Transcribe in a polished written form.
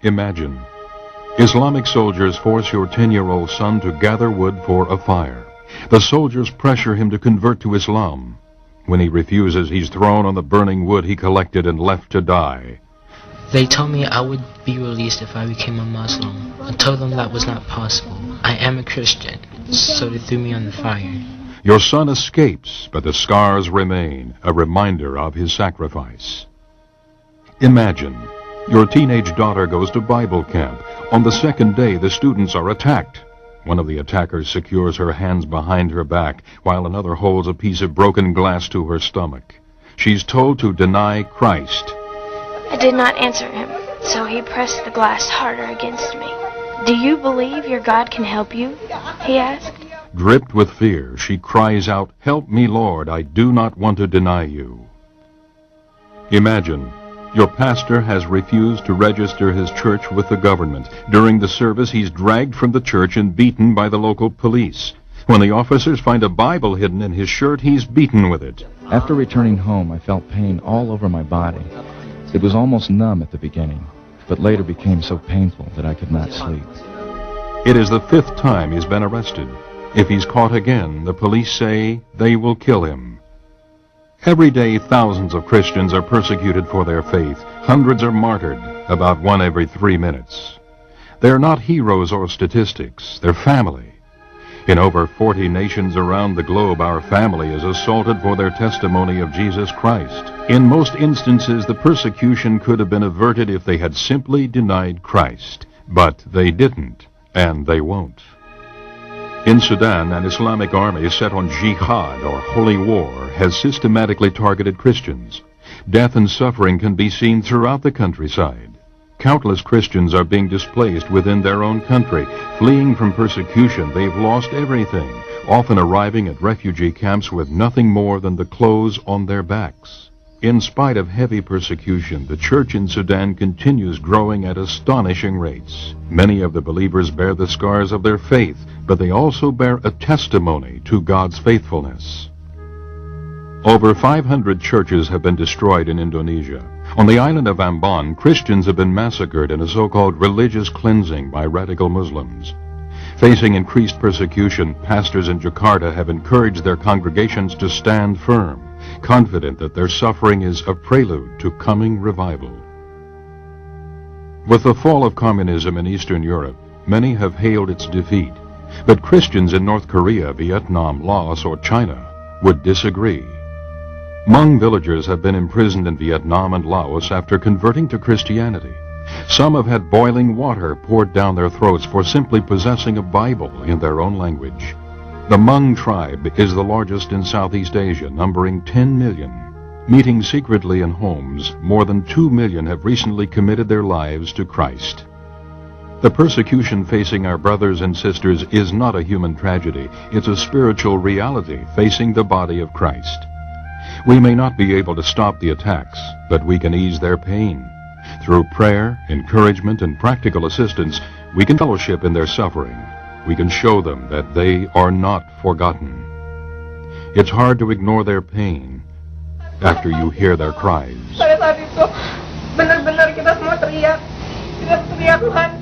Imagine. Islamic soldiers force your 10-year-old son to gather wood for a fire. The soldiers pressure him to convert to Islam. When he refuses, he's thrown on the burning wood he collected and left to die. They told me I would be released if I became a Muslim. I told them that was not possible. I am a Christian, so they threw me on the fire. Your son escapes, but the scars remain, a reminder of his sacrifice. Imagine. Your teenage daughter goes to Bible camp. On the second day, the students are attacked. One of the attackers secures her hands behind her back, while another holds a piece of broken glass to her stomach. She's told to deny Christ. I did not answer him, so he pressed the glass harder against me. Do you believe your God can help you? He asked. Gripped with fear, she cries out, "Help me, Lord, I do not want to deny you." Imagine. Your pastor has refused to register his church with the government. During the service, he's dragged from the church and beaten by the local police. When the officers find a Bible hidden in his shirt, he's beaten with it. After returning home, I felt pain all over my body. It was almost numb at the beginning, but later became so painful that I could not sleep. It is the 5th time he's been arrested. If he's caught again, the police say they will kill him. Every day, thousands of Christians are persecuted for their faith. Hundreds are martyred, about one every 3 minutes. They're not heroes or statistics, they're family. In over 40 nations around the globe, our family is assaulted for their testimony of Jesus Christ. In most instances, the persecution could have been averted if they had simply denied Christ. But they didn't, and they won't. In Sudan, an Islamic army set on jihad, or holy war, has systematically targeted Christians. Death and suffering can be seen throughout the countryside. Countless Christians are being displaced within their own country. Fleeing from persecution, they've lost everything, often arriving at refugee camps with nothing more than the clothes on their backs. In spite of heavy persecution, the church in Sudan continues growing at astonishing rates. Many of the believers bear the scars of their faith, but they also bear a testimony to God's faithfulness. Over 500 churches have been destroyed in Indonesia. On the island of Ambon, Christians have been massacred in a so-called religious cleansing by radical Muslims. Facing increased persecution, pastors in Jakarta have encouraged their congregations to stand firm, confident that their suffering is a prelude to coming revival. With the fall of communism in Eastern Europe, many have hailed its defeat, but Christians in North Korea, Vietnam, Laos, or China would disagree. Hmong villagers have been imprisoned in Vietnam and Laos after converting to Christianity. Some have had boiling water poured down their throats for simply possessing a Bible in their own language. The Hmong tribe is the largest in Southeast Asia, numbering 10 million. Meeting secretly in homes, more than 2 million have recently committed their lives to Christ. The persecution facing our brothers and sisters is not a human tragedy. It's a spiritual reality facing the body of Christ. We may not be able to stop the attacks, but we can ease their pain. Through prayer, encouragement, and practical assistance, we can fellowship in their suffering. We can show them that they are not forgotten. It's hard to ignore their pain after you hear their cries. Pada saat itu benar-benar kita semua teriak Tuhan,